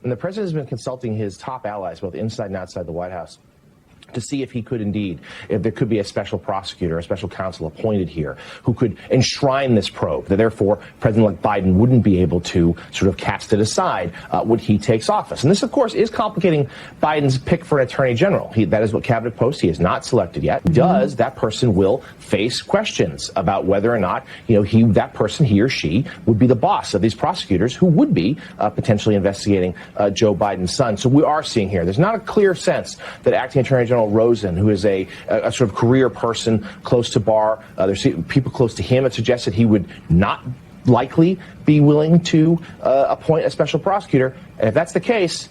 And the president has been consulting his top allies, both inside and outside the White House, to see if he could indeed, if there could be a special prosecutor, a special counsel appointed here who could enshrine this probe, that therefore President-elect Biden wouldn't be able to sort of cast it aside when he takes office. And this, of course, is complicating Biden's pick for an attorney general. That is what cabinet post he has not selected yet. Does that person will face questions about whether or not, that person, he or she, would be the boss of these prosecutors who would be potentially investigating Joe Biden's son. So we are seeing here, there's not a clear sense that acting Attorney General Rosen, who is a sort of career person close to Barr, there's people close to him that suggested he would not likely be willing to appoint a special prosecutor. And if that's the case,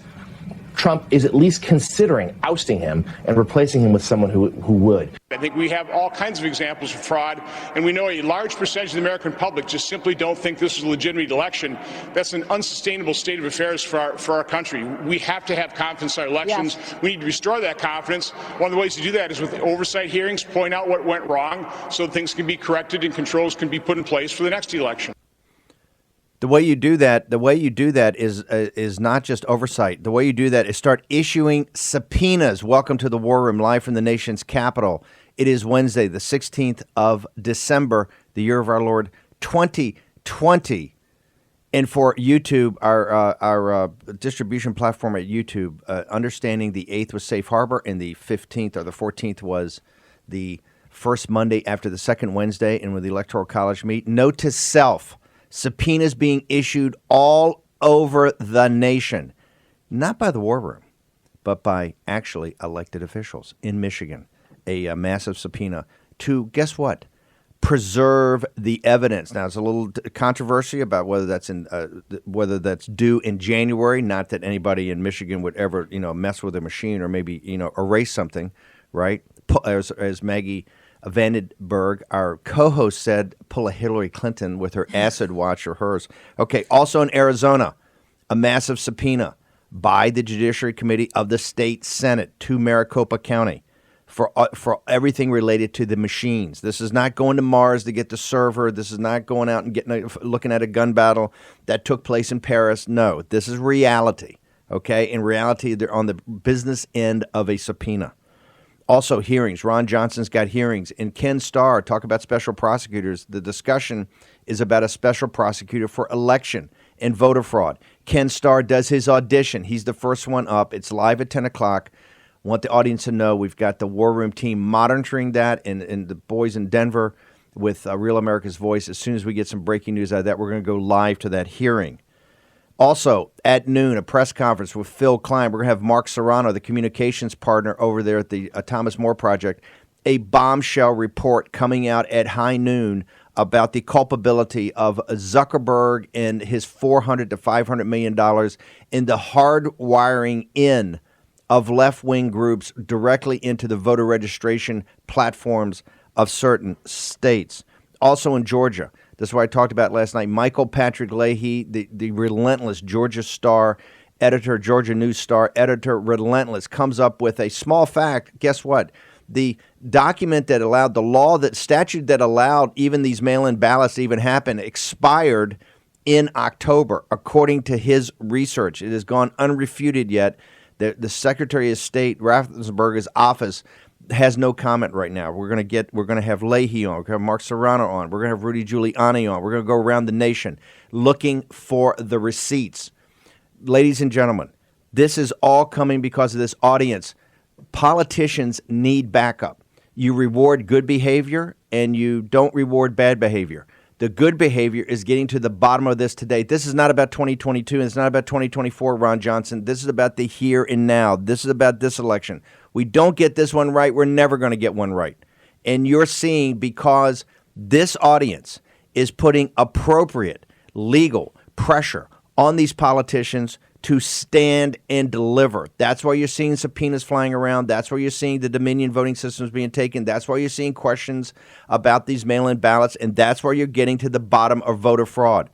Trump is at least considering ousting him and replacing him with someone who would. I think we have all kinds of examples of fraud, and we know a large percentage of the American public just simply don't think this is a legitimate election. That's an unsustainable state of affairs for our country. We have to have confidence in our elections. Yeah. We need to restore that confidence. One of the ways to do that is with oversight hearings, point out what went wrong so that things can be corrected and controls can be put in place for the next election. The way you do that is not just oversight. The way you do that is start issuing subpoenas. Welcome to the War Room, live from the nation's capital. It is Wednesday, the 16th of December, the year of our Lord, 2020. And for YouTube, our distribution platform at YouTube, understanding the 8th was Safe Harbor and the 15th or the 14th was the first Monday after the second Wednesday and when the Electoral College meet. Note to self. Subpoenas being issued all over the nation, not by the War Room, but by actually elected officials in Michigan. A massive subpoena to, guess what, preserve the evidence. Now, there's a little controversy about whether that's due in January. Not that anybody in Michigan would ever, mess with a machine or maybe, erase something, right? As Maggie VandenBerghe, our co-host, said, pull a Hillary Clinton with her acid watch or hers. Okay, also in Arizona, a massive subpoena by the Judiciary Committee of the State Senate to Maricopa County for everything related to the machines. This is not going to Mars to get the server. This is not going out and looking at a gun battle that took place in Paris. No, this is reality, okay? In reality, they're on the business end of a subpoena. Also, hearings. Ron Johnson's got hearings. And Ken Starr, talk about special prosecutors. The discussion is about a special prosecutor for election and voter fraud. Ken Starr does his audition. He's the first one up. It's live at 10 o'clock. Want the audience to know we've got the War Room team monitoring that and the boys in Denver with Real America's Voice. As soon as we get some breaking news out of that, we're going to go live to that hearing. Also, at noon, a press conference with Phil Klein. We're going to have Mark Serrano, the communications partner over there at the Thomas More Project, a bombshell report coming out at high noon about the culpability of Zuckerberg and his $400 to $500 million in the hardwiring in of left-wing groups directly into the voter registration platforms of certain states. Also in Georgia. This is what I talked about last night. Michael Patrick Leahy, the relentless Georgia Star editor, Georgia News Star editor, relentless, comes up with a small fact. Guess what? The document that allowed, statute that allowed even these mail-in ballots to even happen expired in October, according to his research. It has gone unrefuted yet. The Secretary of State, Raffensperger's office, has no comment right now. We're going to have Leahy on. We're going to have Mark Serrano on. We're going to have Rudy Giuliani on. We're going to go around the nation looking for the receipts. Ladies and gentlemen, this is all coming because of this audience. Politicians need backup. You reward good behavior and you don't reward bad behavior. The good behavior is getting to the bottom of this today. This is not about 2022 and it's not about 2024, Ron Johnson. This is about the here and now. This is about this election. We don't get this one right, we're never going to get one right. And you're seeing, because this audience is putting appropriate legal pressure on these politicians to stand and deliver. That's why you're seeing subpoenas flying around. That's why you're seeing the Dominion voting systems being taken. That's why you're seeing questions about these mail-in ballots. And that's why you're getting to the bottom of voter fraud.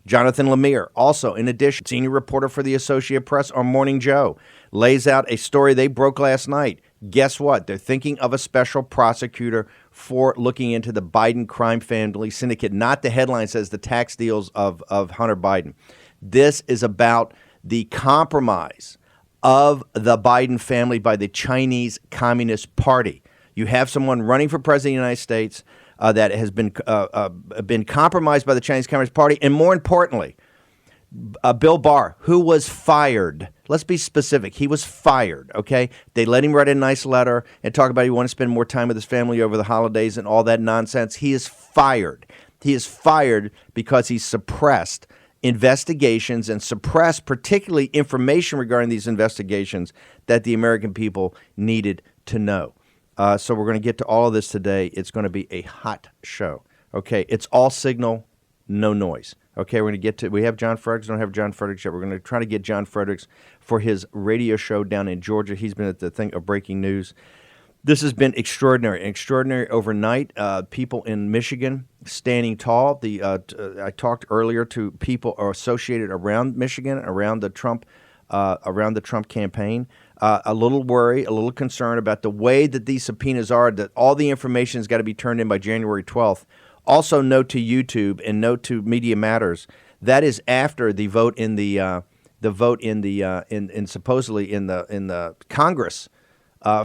Jonathan Lemire, also, in addition, senior reporter for the Associated Press on Morning Joe, lays out a story they broke last night. Guess what? They're thinking of a special prosecutor for looking into the Biden crime family syndicate. Not the headline says the tax deals of Hunter Biden. This is about the compromise of the Biden family by the Chinese Communist Party. You have someone running for president of the United States that has been compromised by the Chinese Communist Party, and more importantly, Bill Barr, who was fired. Let's be specific. He was fired, okay? They let him write a nice letter and talk about he wanted to spend more time with his family over the holidays and all that nonsense. He is fired. He is fired because he suppressed investigations and suppressed particularly information regarding these investigations that the American people needed to know. So we're going to get to all of this today. It's going to be a hot show. Okay, it's all signal, no noise. Okay, we're going to get to, we have John Fredericks, don't have John Fredericks yet. We're going to try to get John Fredericks for his radio show down in Georgia. He's been at the thing of breaking news. This has been extraordinary overnight. People in Michigan standing tall. I talked earlier to people associated around Michigan, around the Trump campaign. A little worry, a little concern about the way that these subpoenas are. That all the information has got to be turned in by January 12th. Also, note to YouTube and note to Media Matters. That is after the vote in supposedly in the Congress.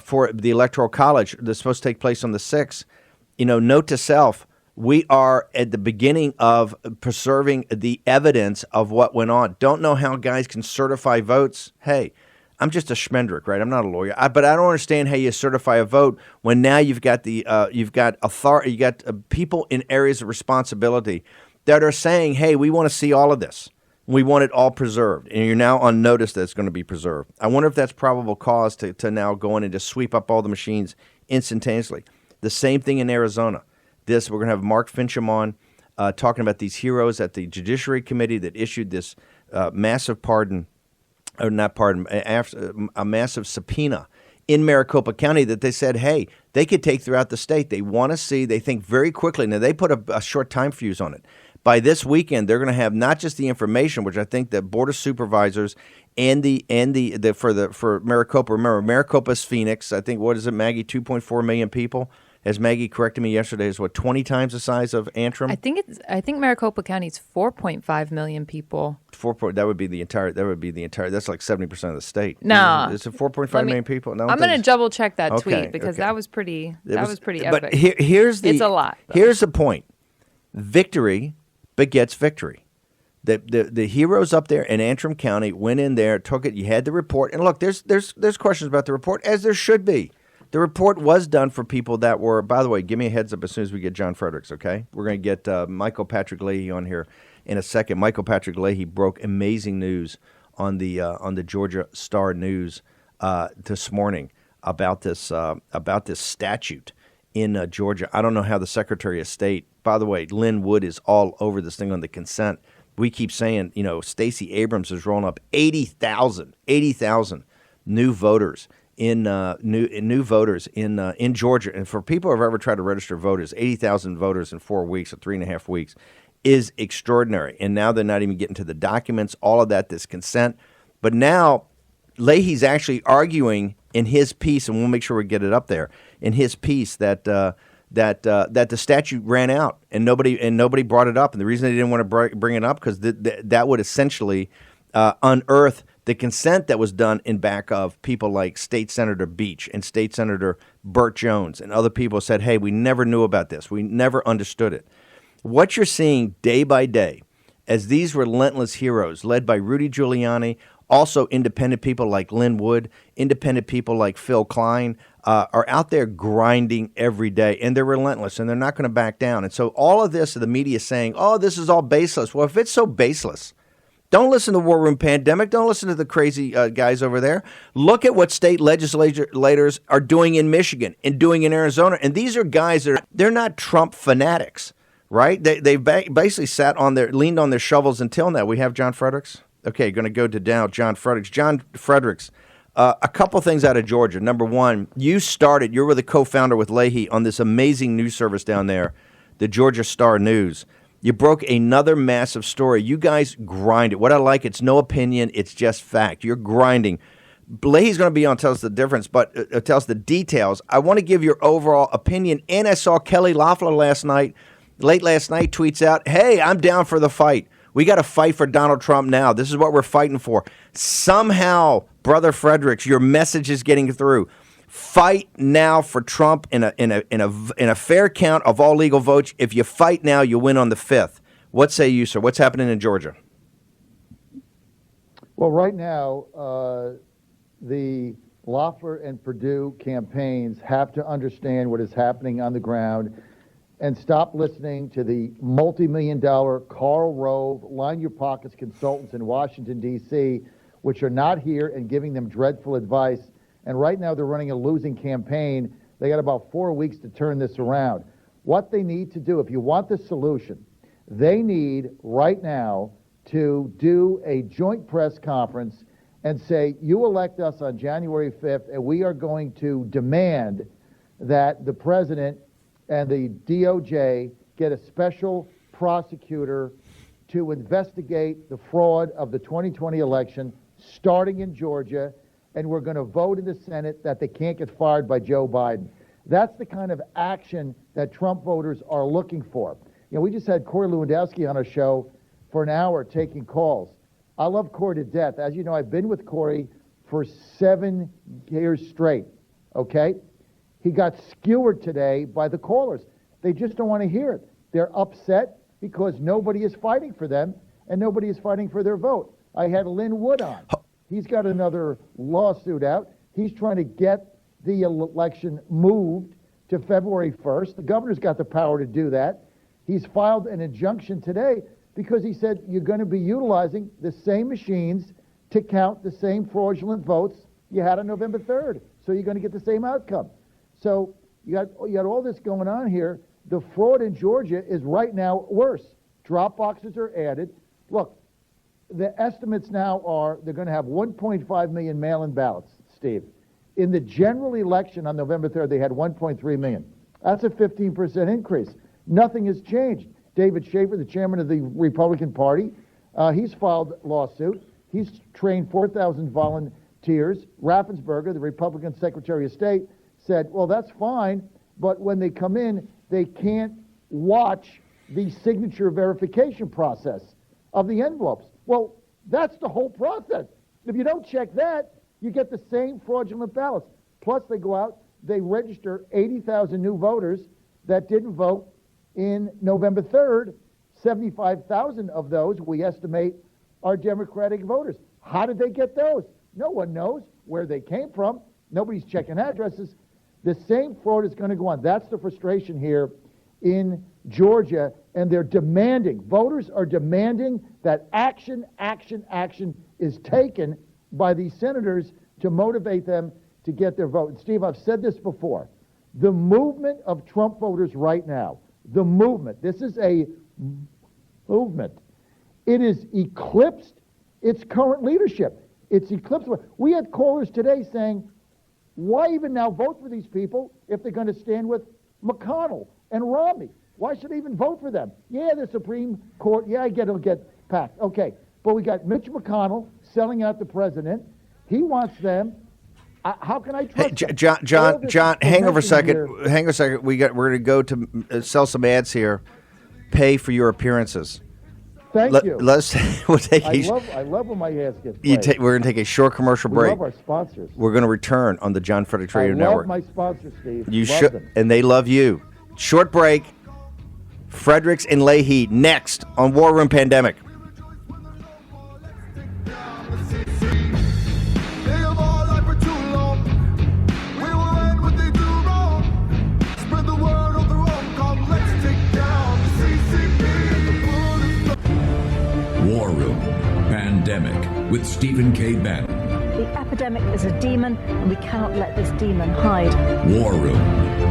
For the Electoral College that's supposed to take place on the 6th, note to self, we are at the beginning of preserving the evidence of what went on. Don't know how guys can certify votes. Hey, I'm just a schmendrick, right? I'm not a lawyer, but I don't understand how you certify a vote when now you've got people in areas of responsibility that are saying, hey, we want to see all of this. We want it all preserved, and you're now on notice that it's going to be preserved. I wonder if that's probable cause to now go in and just sweep up all the machines instantaneously. The same thing in Arizona. We're going to have Mark Fincham on talking about these heroes at the Judiciary Committee that issued this massive a massive subpoena in Maricopa County that they said, hey, they could take throughout the state. They want to see, they think very quickly. Now, they put a short time fuse on it. By this weekend, they're going to have not just the information, which I think the Board of Supervisors for Maricopa. Remember, Maricopa's Phoenix. I think, what is it, Maggie? 2.4 million people. As Maggie corrected me yesterday, is 20 times the size of Antrim? I think Maricopa County is 4.5 million people. That would be the entire. That's like 70% of the state. No, is it 4.5 million people? No, I'm going to double check that tweet because that was pretty. That was pretty epic. But here's it's a lot. Though. Here's the point: victory begets victory. The heroes up there in Antrim County went in there, took it. You had the report, and look, there's questions about the report, as there should be. The report was done for people that were, by the way, give me a heads up as soon as we get John Fredericks, okay? We're going to get Michael Patrick Leahy on here in a second. Michael Patrick Leahy broke amazing news on the Georgia Star News this morning about this statute in Georgia. I don't know how the Secretary of State, by the way, Lynn Wood is all over this thing on the consent. We keep saying, Stacey Abrams is rolling up 80,000 new voters in voters in Georgia. And for people who have ever tried to register voters, 80,000 voters in 4 weeks or 3.5 weeks is extraordinary. And now they're not even getting to the documents, all of that, this consent. But now Leahy's actually arguing in his piece, and we'll make sure we get it up there, in his piece that the statute ran out and nobody brought it up. And the reason they didn't want to bring it up because that would essentially unearth the consent that was done in back of people like State Senator Beach and State Senator Burt Jones and other people said, hey, we never knew about this. We never understood it. What you're seeing day by day as these relentless heroes led by Rudy Giuliani, also independent people like Lynn Wood, independent people like Phil Klein, are out there grinding every day, and they're relentless, and they're not going to back down. And so all of this, the media is saying, oh, this is all baseless. Well, if it's so baseless, don't listen to War Room Pandemic. Don't listen to the crazy guys over there. Look at what state legislators are doing in Michigan and doing in Arizona. And these are guys they're not Trump fanatics, right? They've basically leaned on their shovels until now. We have John Fredericks. Okay, going to go to now John Fredericks. John Fredericks, a couple things out of Georgia. Number one, you were the co-founder with Leahy on this amazing news service down there, the Georgia Star News. You broke another massive story. You guys grind it. What I like, it's no opinion. It's just fact. You're grinding. Leahy's going to be on to tell us the difference, but tell us the details. I want to give your overall opinion. And I saw Kelly Loeffler late last night, tweets out, hey, I'm down for the fight. We got to fight for Donald Trump now. This is what we're fighting for. Somehow, Brother Fredericks, your message is getting through. Fight now for Trump in a fair count of all legal votes. If you fight now, you win on the 5th. What say you, sir? What's happening in Georgia? Well, right now, the Loeffler and Perdue campaigns have to understand what is happening on the ground and stop listening to the multi-million-dollar Karl Rove, line your pockets consultants in Washington, D.C., which are not here and giving them dreadful advice. And right now they're running a losing campaign. They got about 4 weeks to turn this around. What they need to do, if you want the solution, they need right now to do a joint press conference and say, you elect us on January 5th, and we are going to demand that the president and the DOJ get a special prosecutor to investigate the fraud of the 2020 election, starting in Georgia, and we're going to vote in the Senate that they can't get fired by Joe Biden. That's the kind of action that Trump voters are looking for. You know, we just had Corey Lewandowski on our show for an hour taking calls. I love Corey to death. As you know, I've been with Corey for 7 years straight, okay? He got skewered today by the callers. They just don't want to hear it. They're upset because nobody is fighting for them and nobody is fighting for their vote. I had Lynn Wood on. He's got another lawsuit out. He's trying to get the election moved to February 1st. The governor's got the power to do that. He's filed an injunction today because he said you're going to be utilizing the same machines to count the same fraudulent votes you had on November 3rd. So you're going to get the same outcome. So you got all this going on here. The fraud in Georgia is right now worse. Drop boxes are added. Look, the estimates now are they're going to have 1.5 million mail-in ballots, Steve. In the general election on November 3rd, they had 1.3 million. That's a 15% increase. Nothing has changed. David Schaefer, the chairman of the Republican Party, he's filed a lawsuit. He's trained 4,000 volunteers. Raffensperger, the Republican Secretary of State, said, well, that's fine, but when they come in, they can't watch the signature verification process of the envelopes. Well, that's the whole process. If you don't check that, you get the same fraudulent ballots. Plus, they go out, they register 80,000 new voters that didn't vote in November 3rd. 75,000 of those, we estimate, are Democratic voters. How did they get those? No one knows where they came from. Nobody's checking addresses. The same fraud is going to go on. That's the frustration here in Georgia, and they're demanding, voters are demanding that action is taken by these senators to motivate them to get their vote. And Steve, I've said this before. The movement of Trump voters right now, the movement, this is a movement. It is eclipsed its current leadership. It's eclipsed. We had callers today saying, why even now vote for these people if they're going to stand with McConnell and Romney? Why should I even vote for them? Yeah, the Supreme Court, yeah, I get it'll get packed. Okay, but we got Mitch McConnell selling out the president. He wants them. How can I trust them? John, hang over a second. Hang on a second. We're going to go to sell some ads here. Pay for your appearances. Thank you. We'll take I love when my ass gets played. We're going to take a short commercial break. We love our sponsors. We're going to return on the John Fredericks Radio Network. I love my sponsors, Steve. You should, and they love you. Short break. Fredericks and Leahy next on War Room Pandemic. War Room Pandemic with Stephen K. Bannon. The epidemic is a demon, and we cannot let this demon hide. War Room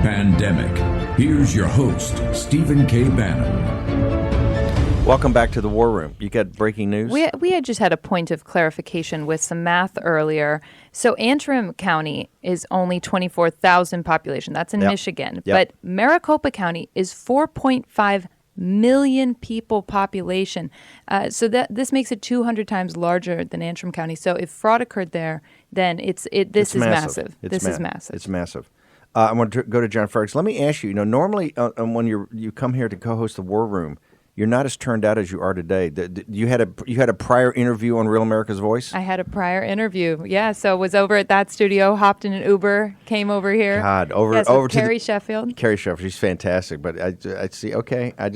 Pandemic. Here's your host, Stephen K. Bannon. Welcome back to the War Room. You got breaking news? We had just had a point of clarification with some math earlier. So Antrim County is only 24,000 population. That's in Michigan. Yep. But Maricopa County is 4.5 million people population. So that this makes it 200 times larger than Antrim County. So if fraud occurred there, then this is massive. This is massive. It's massive. I want to go to John Fredericks. Let me ask you. Normally when you come here to co-host the War Room, you're not as turned out as you are today. You had a prior interview on Real America's Voice? I had a prior interview. Yeah, so was over at that studio, hopped in an Uber, came over here. God, over to Carrie Sheffield. Carrie Sheffield, she's fantastic. But I see. Okay, I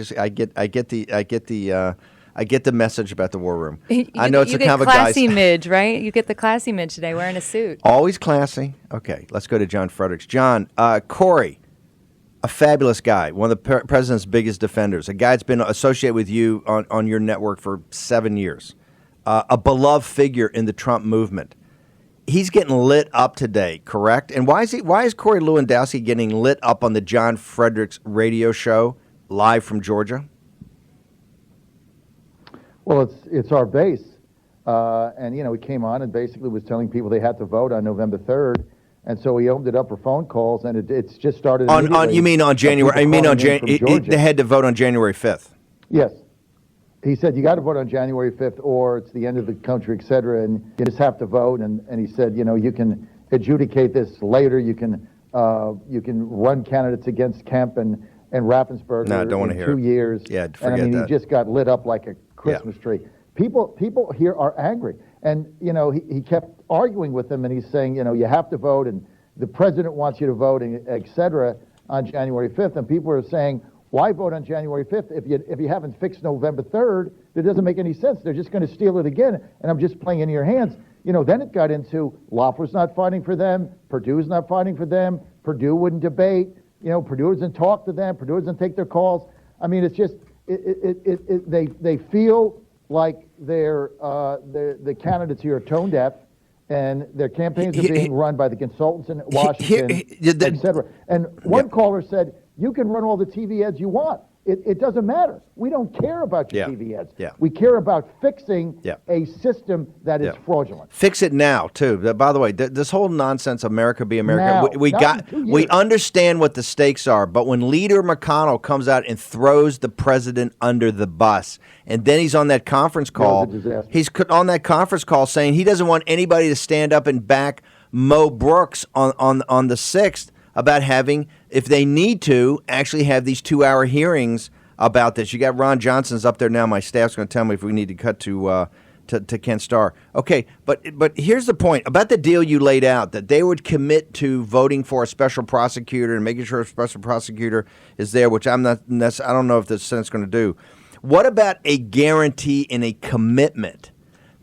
get the message about the War Room. I know it's a kind of a guy's classy midge, right? You get the classy midge today, wearing a suit. Always classy. Okay, let's go to John Fredericks. John, Corey, a fabulous guy, one of the president's biggest defenders, a guy that's been associated with you on your network for 7 years, a beloved figure in the Trump movement. He's getting lit up today, correct? And why is Corey Lewandowski getting lit up on the John Fredericks radio show live from Georgia? Well, it's our base, and he came on and basically was telling people they had to vote on November 3rd, and so he opened it up for phone calls, and it's just started. On you mean on January? I mean on January. They had to vote on January 5th. Yes, he said you got to vote on January 5th, or it's the end of the country, et cetera, and you just have to vote. And he said, you can adjudicate this later. You can run candidates against Kemp and Raffensperger. No, I don't want to hear 2 years. Yeah, forget and I mean, that. he just got lit up like a Christmas tree. People here are angry, and he kept arguing with them, and he's saying, you have to vote, and the president wants you to vote, and et cetera, on January 5th, and people are saying, why vote on January 5th if you haven't fixed November 3rd? That doesn't make any sense. They're just going to steal it again, and I'm just playing into your hands. Then it got into Loeffler's not fighting for them, Perdue's not fighting for them, Perdue wouldn't debate, Perdue doesn't talk to them, Perdue doesn't take their calls. I mean, it's just they feel like the candidates here are tone deaf, and their campaigns are being run by the consultants in Washington, et cetera. And one caller said, you can run all the TV ads you want. It doesn't matter. We don't care about your TV ads. Yeah. We care about fixing a system that is fraudulent. Fix it now, too. By the way, this whole nonsense, America be America, Now, we understand what the stakes are, but when Leader McConnell comes out and throws the president under the bus, and then he's on that conference call, he's on that conference call saying he doesn't want anybody to stand up and back Mo Brooks on the 6th, about having, if they need to, actually have these 2-hour hearings about this. You got Ron Johnson's up there now. My staff's going to tell me if we need to cut to Ken Starr. Okay, but here's the point about the deal you laid out, that they would commit to voting for a special prosecutor and making sure a special prosecutor is there, which I don't know if the Senate's going to do. What about a guarantee and a commitment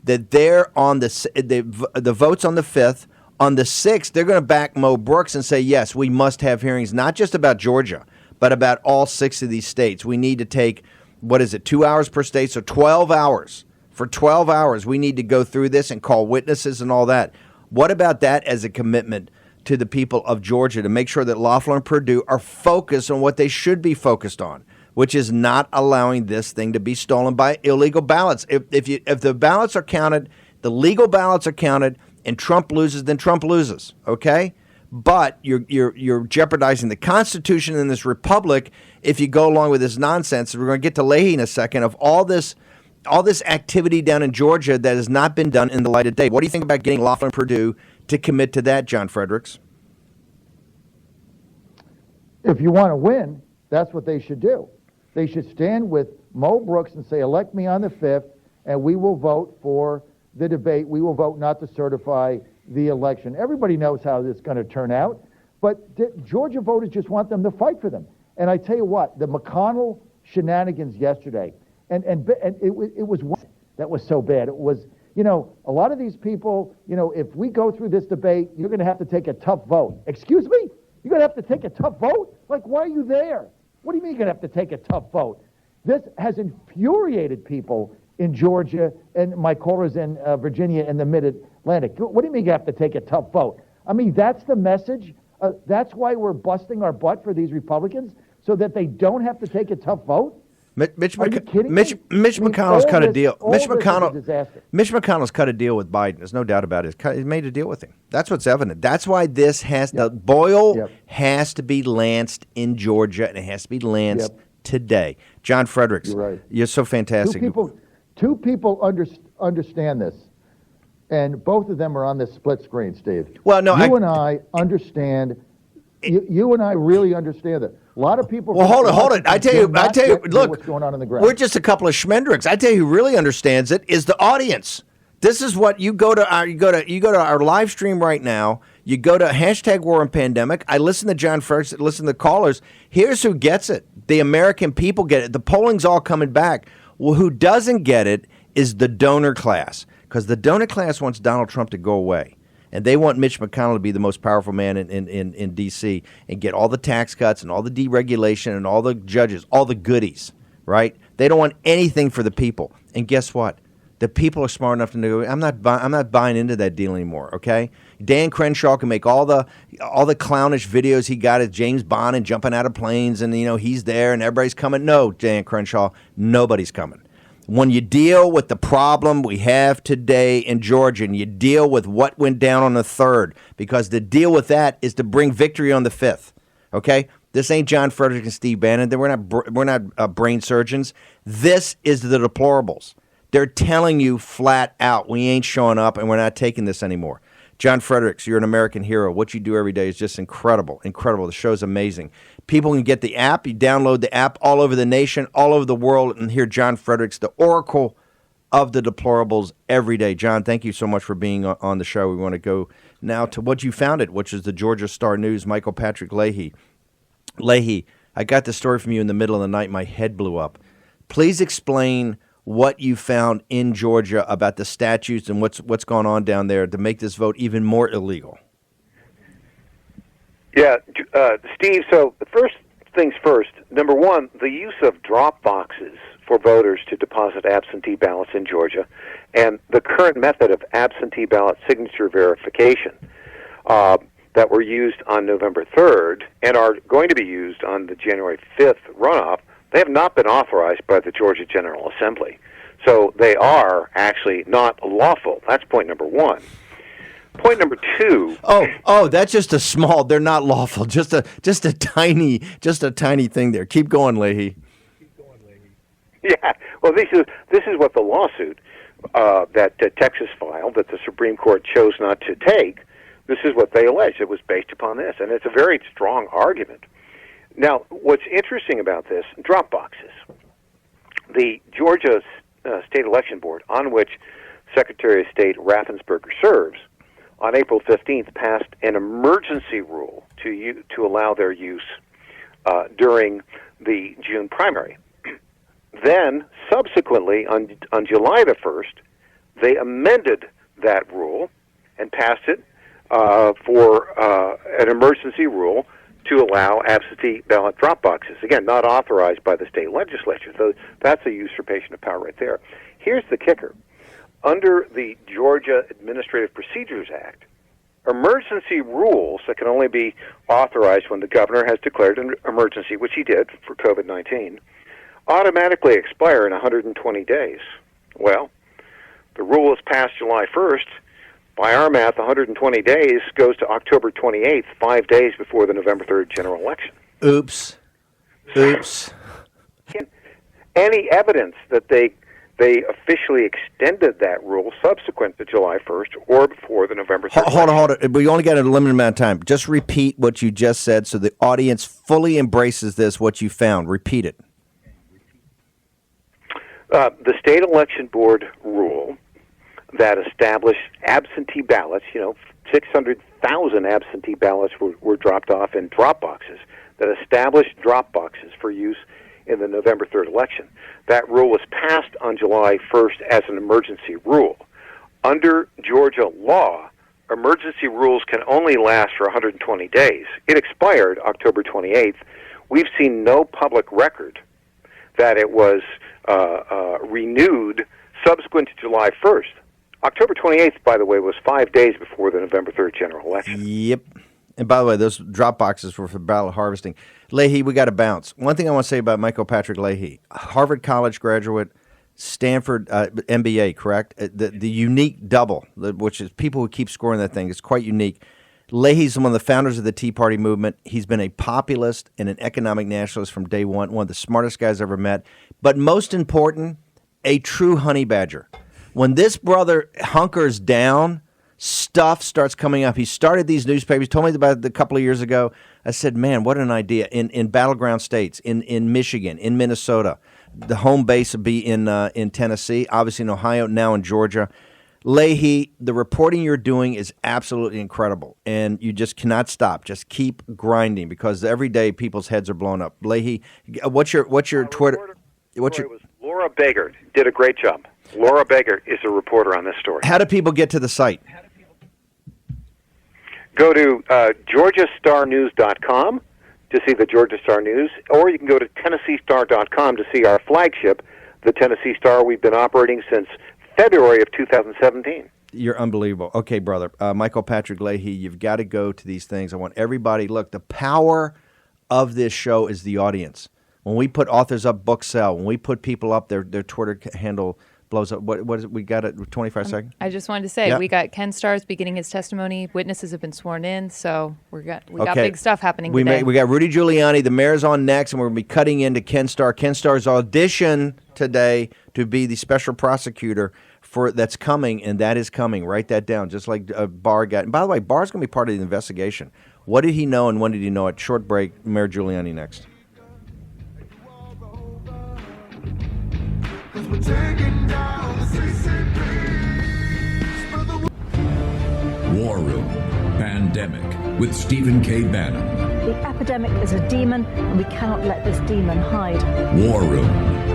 that they're on the votes on the 5th? On the 6th, they're going to back Mo Brooks and say, yes, we must have hearings, not just about Georgia, but about all 6 of these states. We need to take, 2 hours per state? So 12 hours. For 12 hours, we need to go through this and call witnesses and all that. What about that as a commitment to the people of Georgia to make sure that Loeffler and Perdue are focused on what they should be focused on, which is not allowing this thing to be stolen by illegal ballots? If the ballots are counted, the legal ballots are counted, and Trump loses, then Trump loses, okay? But you're jeopardizing the Constitution in this republic if you go along with this nonsense. We're going to get to Leahy in a second, of all this activity down in Georgia that has not been done in the light of day. What do you think about getting Loeffler and Perdue to commit to that, John Fredericks? If you want to win, that's what they should do. They should stand with Mo Brooks and say, elect me on the 5th, and we will vote for the debate. We will vote not to certify the election. Everybody knows how this is going to turn out, but Georgia voters just want them to fight for them. And I tell you what, the McConnell shenanigans yesterday, and it was that was so bad. It was, a lot of these people, if we go through this debate, you're going to have to take a tough vote. Excuse me? You're going to have to take a tough vote? Like, why are you there? What do you mean you're going to have to take a tough vote? This has infuriated people in Georgia, and my callers in Virginia and the Mid-Atlantic. What do you mean you have to take a tough vote? I mean, that's the message. That's why we're busting our butt for these Republicans, so that they don't have to take a tough vote? Mitch McConnell's cut a deal. Mitch McConnell's cut a deal with Biden. There's no doubt about it. He made a deal with him. That's what's evident. That's why this the boil has to be lanced in Georgia, and it has to be lanced today. John Fredericks, you're right. You're so fantastic. Two people understand this, and both of them are on this split screen, Steve. Well, no, you and I understand you and I really understand that. A lot of people. Well, hold it. I tell you. Look, what's going on in the ground. We're just a couple of schmendricks. I tell you, who really understands it is the audience. This is what you go to our live stream right now. You go to #WarOnPandemic. I listen to John Fredericks, listen to the callers. Here's who gets it. The American people get it. The polling's all coming back. Well, who doesn't get it is the donor class, because the donor class wants Donald Trump to go away. And they want Mitch McConnell to be the most powerful man in D.C. and get all the tax cuts and all the deregulation and all the judges, all the goodies, right? They don't want anything for the people. And guess what? The people are smart enough to know, I'm not buying into that deal anymore, okay? Dan Crenshaw can make all the clownish videos he got at James Bond and jumping out of planes and, he's there and everybody's coming. No, Dan Crenshaw, nobody's coming. When you deal with the problem we have today in Georgia and you deal with what went down on the 3rd, because the deal with that is to bring victory on the 5th, okay? This ain't John Fredericks and Steve Bannon. We're not brain surgeons. This is the deplorables. They're telling you flat out, we ain't showing up and we're not taking this anymore. John Fredericks, you're an American hero. What you do every day is just incredible, incredible. The show's amazing. People can get the app. You download the app all over the nation, all over the world, and hear John Fredericks, the oracle of the deplorables, every day. John, thank you so much for being on the show. We want to go now to what you founded, which is the Georgia Star News, Michael Patrick Leahy. Leahy, I got the story from you in the middle of the night. My head blew up. Please explain what you found in Georgia about the statutes and what's going on down there to make this vote even more illegal. Yeah, Steve, so the first things first. Number one, the use of drop boxes for voters to deposit absentee ballots in Georgia and the current method of absentee ballot signature verification that were used on November 3rd and are going to be used on the January 5th runoff, they have not been authorized by the Georgia General Assembly. So they are actually not lawful. That's point number one. Point number two. Oh, that's just a small. They're not lawful. Just a tiny thing there. Keep going, Leahy. Yeah. Well, this is what the lawsuit that Texas filed that the Supreme Court chose not to take. This is what they allege. It was based upon this, and it's a very strong argument. Now, what's interesting about this, drop boxes. The Georgia State Election Board, on which Secretary of State Raffensperger serves, on April 15th passed an emergency rule to allow their use during the June primary. Then, subsequently, on July the 1st, they amended that rule and passed it for an emergency rule to allow absentee ballot drop boxes. Again, not authorized by the state legislature. So that's a usurpation of power right there. Here's the kicker. Under the Georgia Administrative Procedures Act, emergency rules that can only be authorized when the governor has declared an emergency, which he did for COVID-19, automatically expire in 120 days. Well, the rule was passed July 1st. By our math, 120 days goes to October 28th, 5 days before the November 3rd general election. Oops. Any evidence that they officially extended that rule subsequent to July 1st or before the November 3rd. Hold on. We only got a limited amount of time. Just repeat what you just said so the audience fully embraces this, what you found. Repeat it. The State Election Board rule that established absentee ballots, 600,000 absentee ballots were dropped off in drop boxes, that established drop boxes for use in the November 3rd election. That rule was passed on July 1st as an emergency rule. Under Georgia law, emergency rules can only last for 120 days. It expired October 28th. We've seen no public record that it was renewed subsequent to July 1st. October 28th, by the way, was 5 days before the November 3rd general election. Yep. And by the way, those drop boxes were for ballot harvesting. Leahy, we got to bounce. One thing I want to say about Michael Patrick Leahy, Harvard College graduate, Stanford MBA, correct? The unique double, which is people who keep scoring that thing, is quite unique. Leahy's one of the founders of the Tea Party movement. He's been a populist and an economic nationalist from day one of the smartest guys I've ever met. But most important, a true honey badger. When this brother hunkers down, stuff starts coming up. He started these newspapers, told me about it a couple of years ago. I said, man, what an idea. In battleground states, in Michigan, in Minnesota. The home base would be in Tennessee, obviously in Ohio, now in Georgia. Leahy, the reporting you're doing is absolutely incredible, and you just cannot stop. Just keep grinding because every day people's heads are blown up. Leahy, what's your Twitter? It was Laura Begert. Did a great job. Laura Begert is a reporter on this story. How do people get to the site? Go to GeorgiaStarNews.com to see the Georgia Star News, or you can go to TennesseeStar.com to see our flagship, the Tennessee Star. We've been operating since February of 2017. You're unbelievable. Okay, brother. Michael Patrick Leahy, you've got to go to these things. I want everybody, look, the power of this show is the audience. When we put authors up, books sell. When we put people up, their Twitter handle blows up. What is it? We got it 25 seconds? I just wanted to say, we got Ken Starr's beginning his testimony. Witnesses have been sworn in, so we got big stuff happening today. We got Rudy Giuliani. The mayor's on next, and we're going to be cutting into Ken Starr. Ken Starr's audition today to be the special prosecutor that's coming, and that is coming. Write that down, just like Barr got. And by the way, Barr's going to be part of the investigation. What did he know, and when did he know it? Short break. Mayor Giuliani next. War Room Pandemic with Stephen K. Bannon. The epidemic is a demon, and we cannot let this demon hide. War Room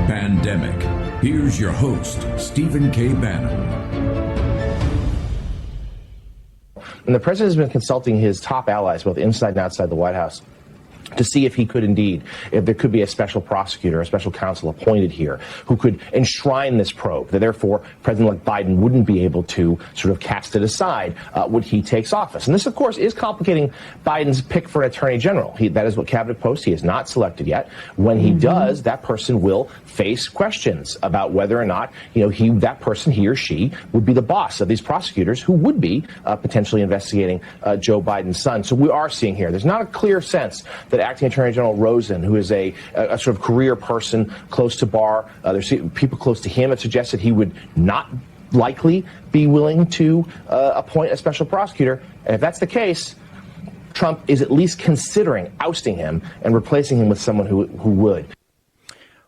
Pandemic. Here's your host, Stephen K. Bannon. And the president has been consulting his top allies, both inside and outside the White House, to see if he could indeed, if there could be a special prosecutor, a special counsel appointed here who could enshrine this probe, that therefore President-elect Biden wouldn't be able to sort of cast it aside when he takes office. And this, of course, is complicating Biden's pick for attorney general. That is what cabinet post he has not selected yet. When he does, that person will face questions about whether or not, he or she would be the boss of these prosecutors who would be potentially investigating Joe Biden's son. So we are seeing here, there's not a clear sense that Acting Attorney General Rosen, who is a sort of career person close to Barr, there's people close to him that suggest that he would not likely be willing to appoint a special prosecutor. And if that's the case, Trump is at least considering ousting him and replacing him with someone who would.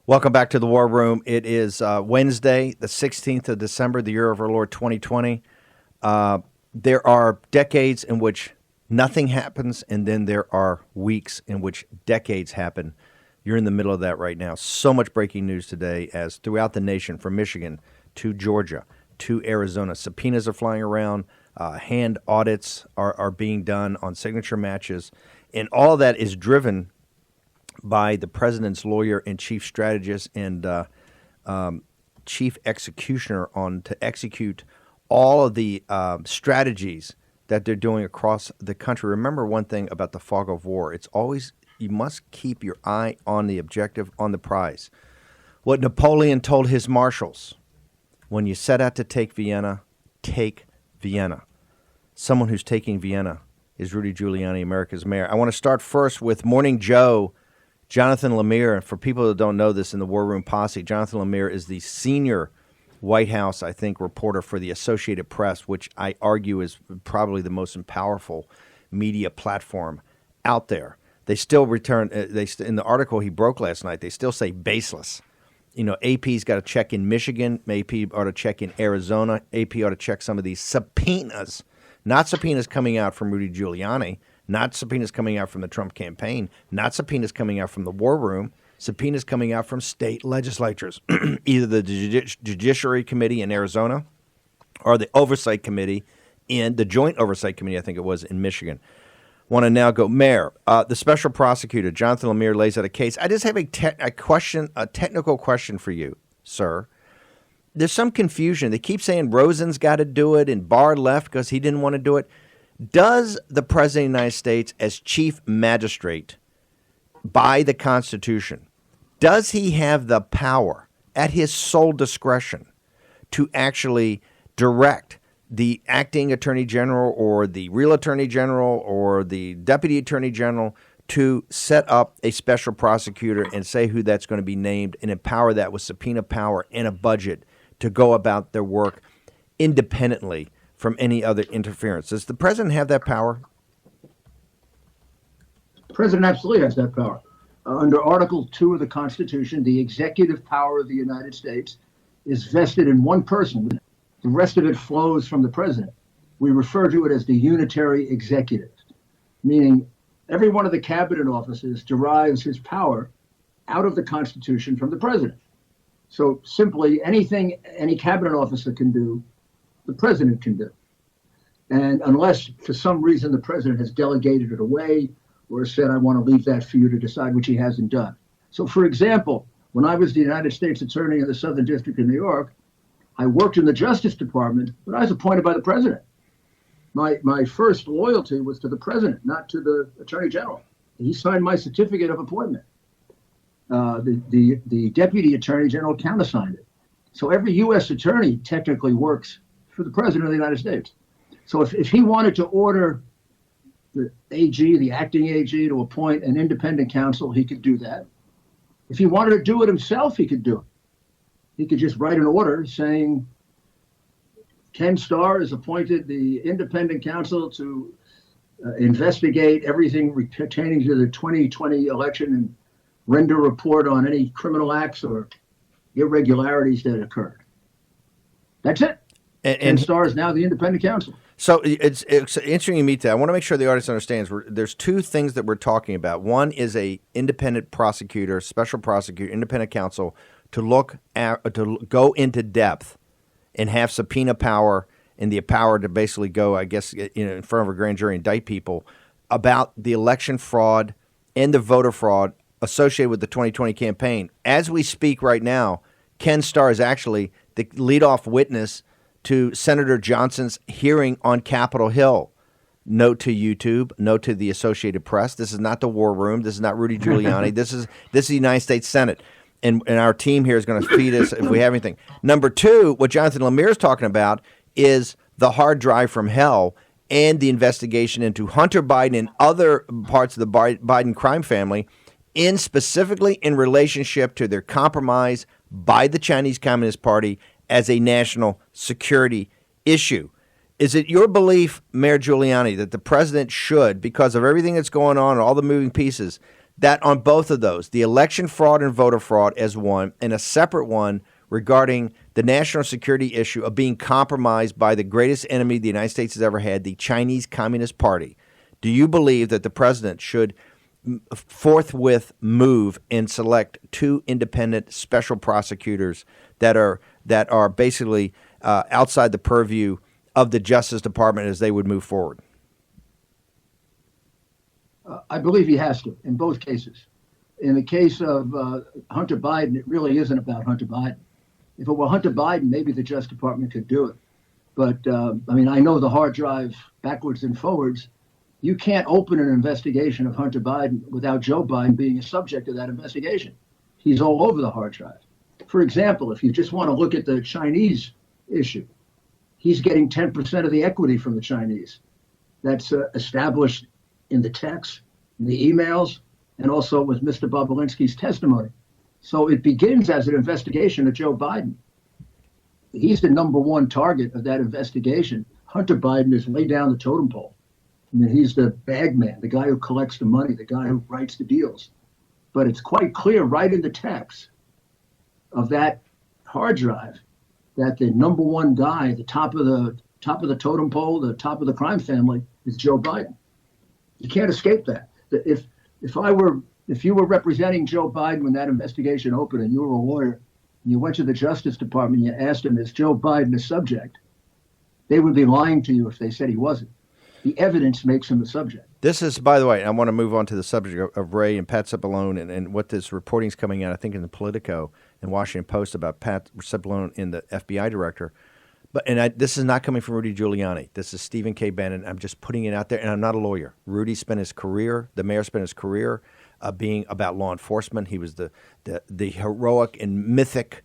Welcome back to the War Room. It is Wednesday, the 16th of December, the year of our Lord 2020. There are decades in which nothing happens, and then there are weeks in which decades happen. You're in the middle of that right now. So much breaking news today as throughout the nation, from Michigan to Georgia to Arizona, subpoenas are flying around, hand audits are being done on signature matches, and all that is driven by the president's lawyer and chief strategist and chief executioner to execute all of the strategies that they're doing across the country. Remember one thing about the fog of war. It's always, you must keep your eye on the objective, on the prize. What Napoleon told his marshals, when you set out to take Vienna, take Vienna. Someone who's taking Vienna is Rudy Giuliani, America's mayor. I want to start first with Morning Joe, Jonathan Lemire. For people that don't know this in the War Room Posse, Jonathan Lemire is the senior White House, I think, reporter for the Associated Press, which I argue is probably the most powerful media platform out there. They still return, in the article he broke last night, they still say baseless. AP's got to check in Michigan. AP ought to check in Arizona. AP ought to check some of these subpoenas, not subpoenas coming out from Rudy Giuliani, not subpoenas coming out from the Trump campaign, not subpoenas coming out from the War Room, subpoenas coming out from state legislatures, either the Judiciary Committee in Arizona or the Oversight Committee the Joint Oversight Committee, I think it was, in Michigan. Want to now go, Mayor, the special prosecutor, Jonathan Lemire, lays out a case. I just have a technical question for you, sir. There's some confusion. They keep saying Rosen's got to do it and Barr left because he didn't want to do it. Does the President of the United States, as chief magistrate by the Constitution, does he have the power at his sole discretion to actually direct the acting attorney general or the real attorney general or the deputy attorney general to set up a special prosecutor and say who that's going to be named and empower that with subpoena power and a budget to go about their work independently from any other interference. Does the president have that power? The president absolutely has that power. Under Article 2 of the Constitution, the executive power of the United States is vested in one person. The rest of it flows from the president. We refer to it as the unitary executive, meaning every one of the cabinet offices derives his power out of the Constitution from the president. So simply anything any cabinet officer can do, the president can do. And unless for some reason the president has delegated it away or said, I want to leave that for you to decide, which he hasn't done. So for example, when I was the United States Attorney in the Southern District of New York, I worked in the Justice Department, but I was appointed by the president. My first loyalty was to the president, not to the Attorney General. He signed my certificate of appointment. The Deputy Attorney General countersigned it. So every U.S. attorney technically works for the President of the United States. So if he wanted to order the AG, the acting AG, to appoint an independent counsel, he could do that. If he wanted to do it himself, he could do it. He could just write an order saying, Ken Starr is appointed the independent counsel to investigate everything pertaining to the 2020 election and render a report on any criminal acts or irregularities that occurred. That's it. And Ken Starr is now the independent counsel. So it's interesting you meet that. I want to make sure the audience understands. There's two things that we're talking about. One is a independent prosecutor, special prosecutor, independent counsel to look at, to go into depth and have subpoena power and the power to basically go, I guess, in front of a grand jury, indict people about the election fraud and the voter fraud associated with the 2020 campaign. As we speak right now, Ken Starr is actually the leadoff witness to Senator Johnson's hearing on Capitol Hill. Note to YouTube, note to the Associated Press. This is not the War Room. This is not Rudy Giuliani. This is the United States Senate. And our team here is going to feed us if we have anything. Number two, what Jonathan Lemire is talking about is the hard drive from hell and the investigation into Hunter Biden and other parts of the Biden crime family, specifically in relationship to their compromise by the Chinese Communist Party as a national security issue. Is it your belief, Mayor Giuliani, that the president should, because of everything that's going on and all the moving pieces, that on both of those, the election fraud and voter fraud as one, and a separate one regarding the national security issue of being compromised by the greatest enemy the United States has ever had, the Chinese Communist Party, do you believe that the president should forthwith move and select two independent special prosecutors that are basically outside the purview of the Justice Department as they would move forward? I believe he has to, in both cases. In the case of Hunter Biden, it really isn't about Hunter Biden. If it were Hunter Biden, maybe the Justice Department could do it. But, I know the hard drive backwards and forwards. You can't open an investigation of Hunter Biden without Joe Biden being a subject of that investigation. He's all over the hard drive. For example, if you just want to look at the Chinese issue, he's getting 10% of the equity from the Chinese. That's established in the text, in the emails, and also with Mr. Bobolinsky's testimony. So it begins as an investigation of Joe Biden. He's the number one target of that investigation. Hunter Biden is way down the totem pole. He's the bag man, the guy who collects the money, the guy who writes the deals. But it's quite clear right in the text of that hard drive that the number one guy, the top of the totem pole, the top of the crime family, is Joe Biden. You can't escape that. If you were representing Joe Biden when that investigation opened and you were a lawyer and you went to the Justice Department and you asked him, is Joe Biden a subject? They would be lying to you if they said he wasn't. The evidence makes him the subject. This is, by the way, I want to move on to the subject of Ray and Pat Cipollone and what this reporting is coming out, I think, in the Politico and Washington Post about Pat Cipollone and the FBI director. This is not coming from Rudy Giuliani. This is Stephen K. Bannon. I'm just putting it out there, and I'm not a lawyer. Rudy spent his career, the mayor spent his career being about law enforcement. He was the heroic and mythic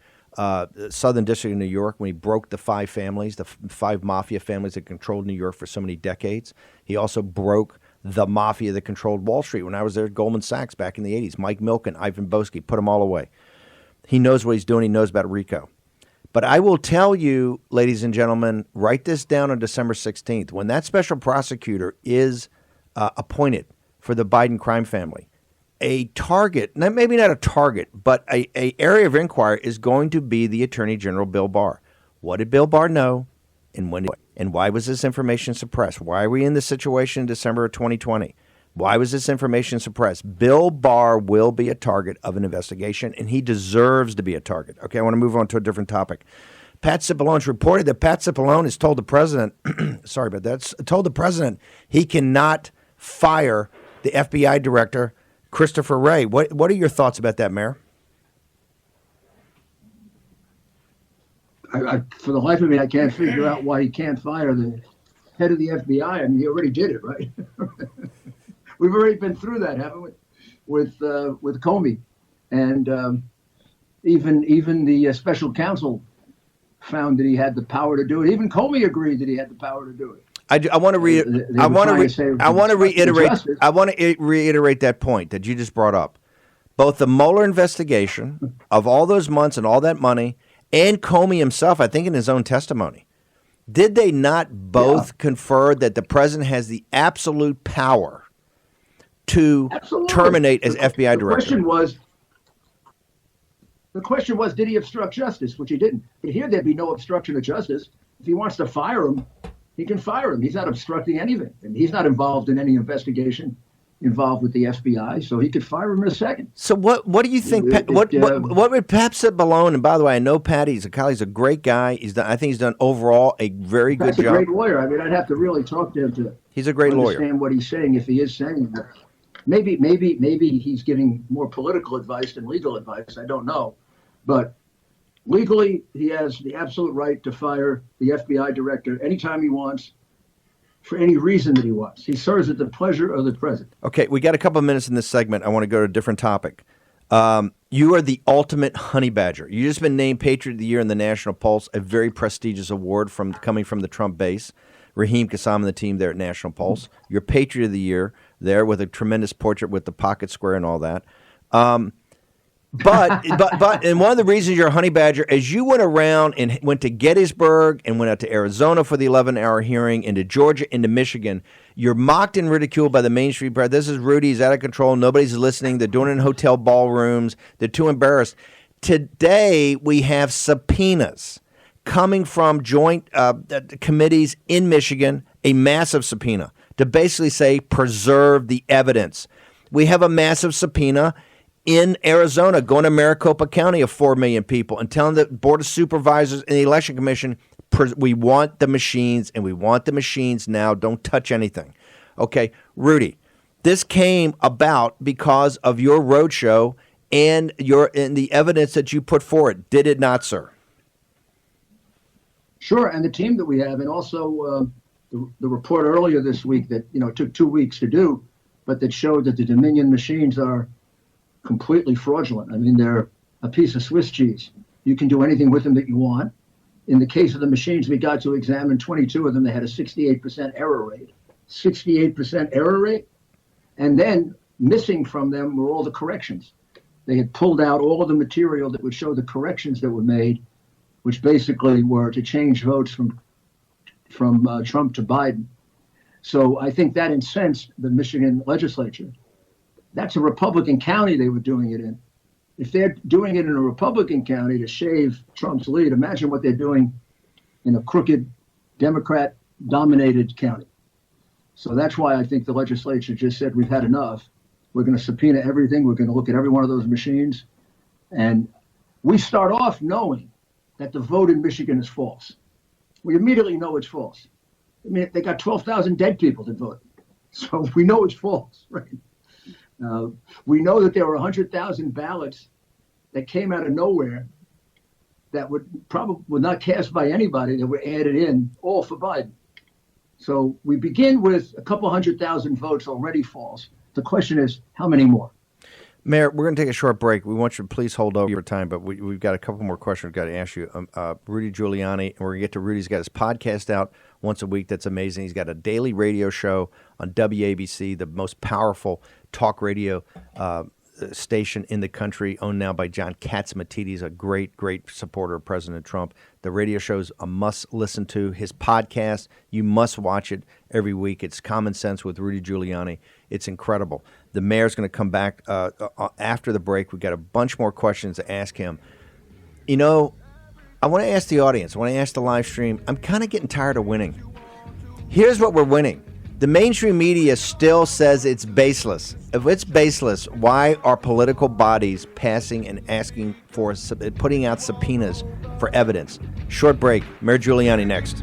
Southern District of New York when he broke the five families, the five mafia families that controlled New York for so many decades. He also broke the mafia that controlled Wall Street. When I was there at Goldman Sachs back in the 80s, Mike Milken, Ivan Boesky, put them all away. He knows what he's doing. He knows about RICO. But I will tell you, ladies and gentlemen, write this down on December 16th. When that special prosecutor is appointed for the Biden crime family, a target, maybe not a target, but a area of inquiry is going to be the Attorney General, Bill Barr. What did Bill Barr know, and when, and why was this information suppressed? Why are we in this situation in December of 2020? Why was this information suppressed? Bill Barr will be a target of an investigation, and he deserves to be a target. Okay, I want to move on to a different topic. Pat Cipollone's reported that Pat Cipollone has told the president, told the president he cannot fire the FBI director, Christopher Wray. What are your thoughts about that, Mayor? For the life of me, I can't figure out why he can't fire the head of the FBI. I mean, he already did it, right? We've already been through that, haven't we? With Comey, and even the special counsel found that he had the power to do it. Even Comey agreed that he had the power to do it. I want to reiterate that point that you just brought up. Both the Mueller investigation of all those months and all that money, and Comey himself, I think in his own testimony, did they not both confer that the president has the absolute power to terminate as FBI director? The question was, did he obstruct justice? Which he didn't. But here there'd be no obstruction of justice. If he wants to fire him, he can fire him. He's not obstructing anything. And he's not involved in any investigation involved with the FBI, so he could fire him in a second. So what do you think? What would Pat Cipollone? And by the way, I know Pat. He's a great guy. I think he's done overall a very good job. He's a great lawyer. I mean, I'd have to really talk to him to. He's a great lawyer. Understand what he's saying, if he is saying that. Maybe he's giving more political advice than legal advice. I don't know, but legally, he has the absolute right to fire the FBI director anytime he wants, for any reason that he wants. He serves at the pleasure of the president. Okay, we got a couple of minutes in this segment. I want to go to a different topic. You are the ultimate honey badger. You've just been named Patriot of the Year in the National Pulse, a very prestigious award coming from the Trump base. Raheem Kassam and the team there at National Pulse. You're Patriot of the Year there with a tremendous portrait with the pocket square and all that. But and one of the reasons you're a honey badger is you went around and went to Gettysburg and went out to Arizona for the 11-hour hearing, into Georgia, into Michigan. You're mocked and ridiculed by the mainstream press. This is Rudy. He's out of control. Nobody's listening. They're doing it in hotel ballrooms. They're too embarrassed. Today we have subpoenas coming from joint committees in Michigan, a massive subpoena to basically say preserve the evidence. We have a massive subpoena in Arizona, going to Maricopa County of 4 million people and telling the Board of Supervisors and the Election Commission, we want the machines, and we want the machines now. Don't touch anything. Okay, Rudy, this came about because of your roadshow and the evidence that you put forward. Did it not, sir? Sure, and the team that we have, and also the report earlier this week that took 2 weeks to do, but that showed that the Dominion machines are completely fraudulent. I mean, they're a piece of Swiss cheese. You can do anything with them that you want. In the case of the machines we got to examine, 22 of them, they had a 68% error rate. 68% error rate. And then missing from them were all the corrections. They had pulled out all of the material that would show the corrections that were made, which basically were to change votes from Trump to Biden. So I think that incensed the Michigan legislature. That's a Republican county they were doing it in. If they're doing it in a Republican county to shave Trump's lead, imagine what they're doing in a crooked, Democrat-dominated county. So that's why I think the legislature just said, we've had enough. We're going to subpoena everything. We're going to look at every one of those machines. And we start off knowing that the vote in Michigan is false. We immediately know it's false. I mean, they got 12,000 dead people that voted. So we know it's false, right? We know that there were 100,000 ballots that came out of nowhere that would not cast by anybody, that were added in, all for Biden. So we begin with a couple 100,000 votes already false. The question is, how many more? Mayor, we're going to take a short break. We want you to please hold over your time, but we've got a couple more questions we've got to ask you. Rudy Giuliani, and we're going to get to Rudy's got his podcast out once a week. That's amazing. He's got a daily radio show on WABC, the most powerful talk radio station in the country, owned now by John Catsimatidis, a great, great supporter of President Trump. The radio show's a must listen to. His podcast, you must watch it every week. It's Common Sense with Rudy Giuliani. It's incredible. The mayor's going to come back after the break. We've got a bunch more questions to ask him. You know, I want to ask the audience, I want to ask the live stream, I'm kind of getting tired of winning. Here's what we're winning. The mainstream media still says it's baseless. If it's baseless, why are political bodies passing and asking for, putting out subpoenas for evidence? Short break. Mayor Giuliani next.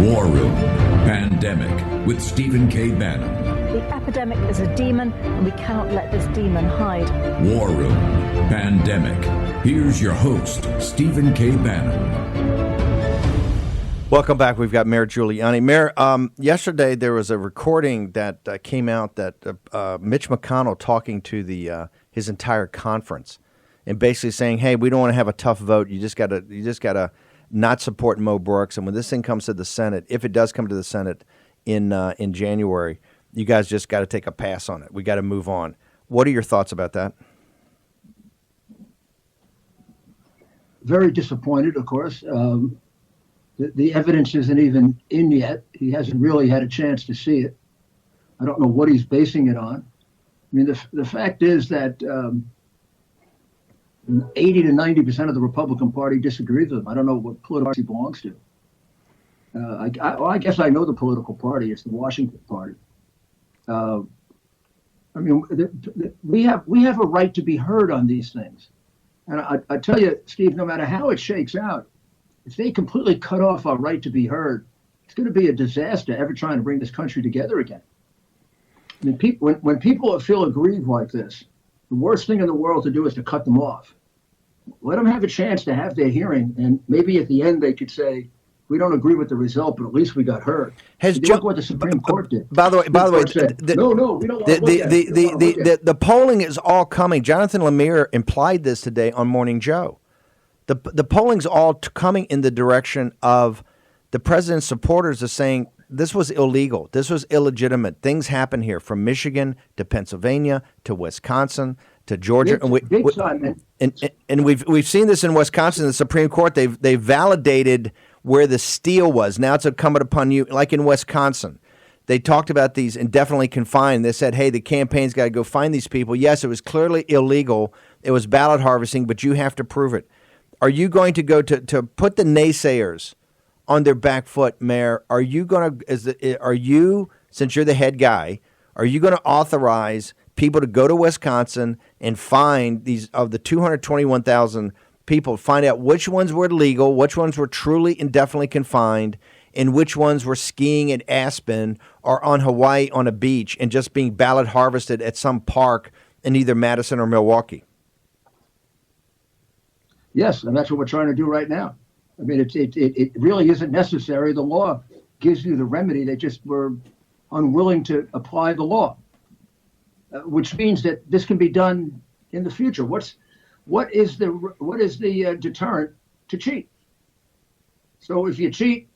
War Room Pandemic with Stephen K. Bannon. The epidemic is a demon, and we cannot let this demon hide. War Room Pandemic. Here's your host, Stephen K. Bannon. Welcome back. We've got Mayor Giuliani. Mayor, yesterday there was a recording that came out that Mitch McConnell talking to his entire conference and basically saying, "Hey, we don't want to have a tough vote. You just gotta not support Mo Brooks. And when this thing comes to the Senate, if it does come to the Senate in January, you guys just got to take a pass on it. We got to move on." What are your thoughts about that? Very disappointed, of course. The evidence isn't even in yet. He hasn't really had a chance to see it. I don't know what he's basing it on. I mean, the fact is that 80 to 90% of the Republican Party disagrees with him. I don't know what political party he belongs to. I guess I know the political party. It's the Washington Party. I mean, we have a right to be heard on these things. And I tell you, Steve, no matter how it shakes out, if they completely cut off our right to be heard, it's going to be a disaster ever trying to bring this country together again. I mean, when people feel aggrieved like this, the worst thing in the world to do is to cut them off. Let them have a chance to have their hearing, and maybe at the end they could say, "We don't agree with the result, but at least we got heard." Look what the Supreme Court did. By the way, said, no, we don't want to look at it. The polling is all coming. Jonathan Lemire implied this today on Morning Joe. The polling's all coming in the direction of the president's supporters are saying this was illegal, this was illegitimate. Things happen here from Michigan to Pennsylvania to Wisconsin to Georgia, and we've seen this in Wisconsin. The Supreme Court they validated where the steal was. Now it's incumbent upon you, like in Wisconsin. They talked about these indefinitely confined. They said, hey, the campaign's got to go find these people. Yes, it was clearly illegal. It was ballot harvesting, but you have to prove it. Are you going to go to put the naysayers on their back foot, Mayor? Are you going to, since you're the head guy, are you going to authorize people to go to Wisconsin and find these, of the 221,000 people, find out which ones were legal, which ones were truly indefinitely confined, and which ones were skiing at Aspen or on Hawaii on a beach and just being ballot harvested at some park in either Madison or Milwaukee? Yes, and that's what we're trying to do right now. I mean, it really isn't necessary. The law gives you the remedy. They just were unwilling to apply the law, which means that this can be done in the future. What is the deterrent to cheat? So if you cheat,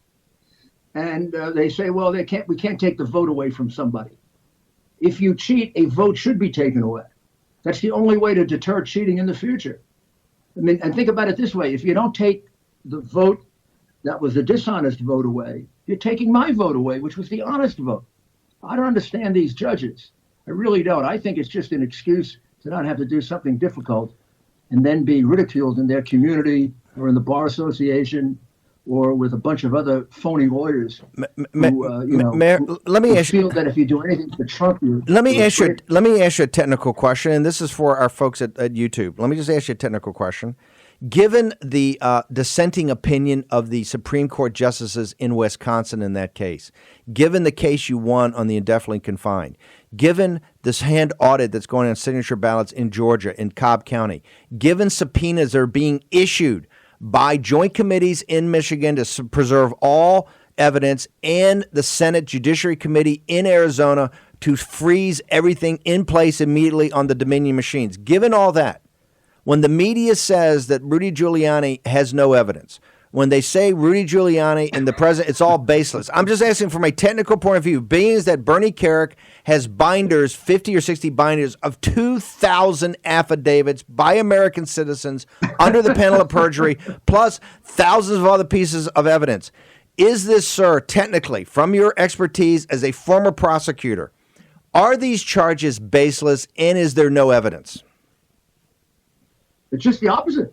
and they say, well, we can't take the vote away from somebody. If you cheat, a vote should be taken away. That's the only way to deter cheating in the future. I mean, and think about it this way: if you don't take the vote that was a dishonest vote away, you're taking my vote away, which was the honest vote. I don't understand these judges. I really don't. I think it's just an excuse to not have to do something difficult and then be ridiculed in their community or in the bar association or with a bunch of other phony lawyers Mayor, let me ask you, feel that if you do anything to Trump, let me ask you a technical question, and this is for our folks at YouTube. Let me just ask you a technical question. Given the dissenting opinion of the Supreme Court justices in Wisconsin in that case, given the case you won on the indefinitely confined, given this hand audit that's going on signature ballots in Georgia, in Cobb County, given subpoenas that are being issued by joint committees in Michigan to preserve all evidence, and the Senate Judiciary Committee in Arizona to freeze everything in place immediately on the Dominion machines, given all that, When the media says that Rudy Giuliani has no evidence, when they say Rudy Giuliani and the president, it's all baseless. I'm just asking from a technical point of view, being that Bernie Kerik has binders, 50 or 60 binders of 2,000 affidavits by American citizens under the penalty of perjury, plus thousands of other pieces of evidence. Is this, sir, technically, from your expertise as a former prosecutor, are these charges baseless, and is there no evidence? It's just the opposite.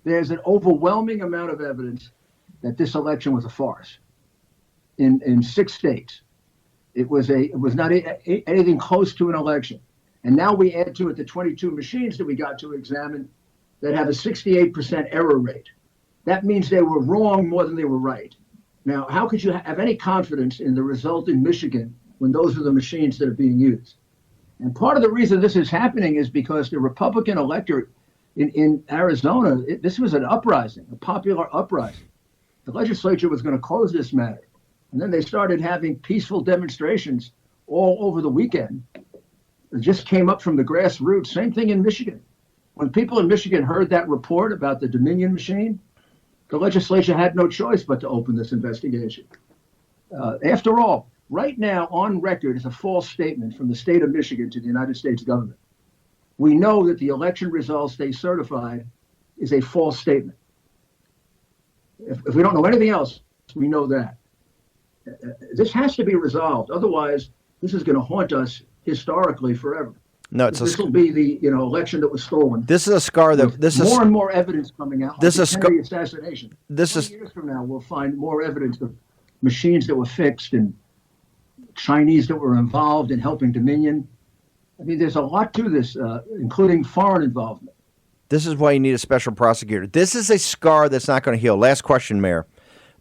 There's an overwhelming amount of evidence that this election was a farce. In 6 states, it was not anything close to an election. And now we add to it the 22 machines that we got to examine that have a 68% error rate. That means they were wrong more than they were right. Now, how could you have any confidence in the result in Michigan when those are the machines that are being used? And part of the reason this is happening is because the Republican electorate in Arizona, this was an uprising, a popular uprising. The legislature was going to close this matter. And then they started having peaceful demonstrations all over the weekend. It just came up from the grassroots. Same thing in Michigan. When people in Michigan heard that report about the Dominion machine, the legislature had no choice but to open this investigation. After all, right now on record is a false statement from the state of Michigan to the United States government. We know that the election results they certified is a false statement. If we don't know anything else, we know that. This has to be resolved. Otherwise, this is going to haunt us historically forever. No, this will be the election that was stolen. This is a scar that this is more and more evidence coming out. This is Kennedy assassination. 20 years from now, we'll find more evidence of machines that were fixed and Chinese that were involved in helping Dominion. I mean, there's a lot to this, including foreign involvement. This is why you need a special prosecutor. This is a scar that's not going to heal. Last question, Mayor.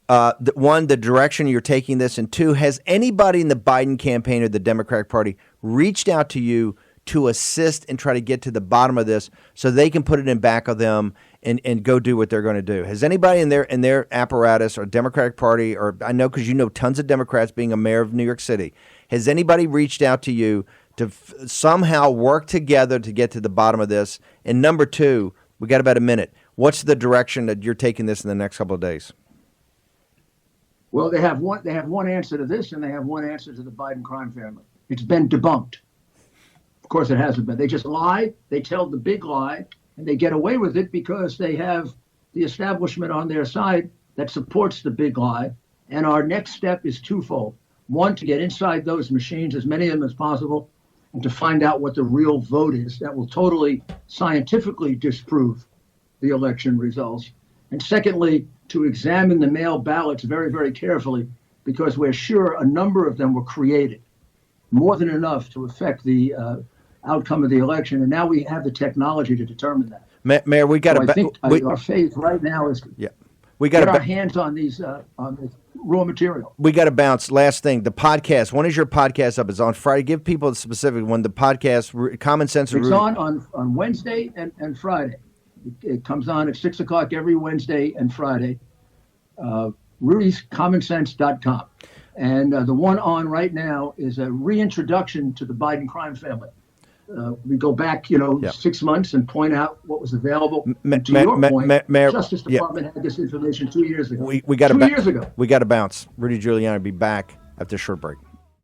One, the direction you're taking this, and two, has anybody in the Biden campaign or the Democratic Party reached out to you to assist and try to get to the bottom of this so they can put it in back of them and go do what they're going to do? Has anybody in their apparatus or Democratic Party, or I know because you know tons of Democrats being a mayor of New York City, has anybody reached out to you to somehow work together to get to the bottom of this? And number two, we got about a minute. What's the direction that you're taking this in the next couple of days? Well, they have one answer to this, and they have one answer to the Biden crime family. It's been debunked. Of course, it hasn't been. They just lie. They tell the big lie, and they get away with it because they have the establishment on their side that supports the big lie. And our next step is twofold. One, to get inside those machines, as many of them as possible, and to find out what the real vote is. That will totally scientifically disprove the election results. And secondly, to examine the mail ballots very, very carefully, because we're sure a number of them were created, more than enough to affect the outcome of the election. And now we have the technology to determine that. Mayor, we got I think our faith right now is we got get our hands on these on this raw material. We got to bounce. Last thing, the podcast. When is your podcast up? It's on Friday. Give people the specific when the podcast. Common Sense. It's on Wednesday and Friday. It comes on at 6 o'clock every Wednesday and Friday. Rudy'sCommonSense.com. And the one on right now is a reintroduction to the Biden crime family. We go back, 6 months and point out what was available. To your point, Justice Department had this information 2 years ago. We got 2 years ago. We got to bounce. Rudy Giuliani will be back after a short break.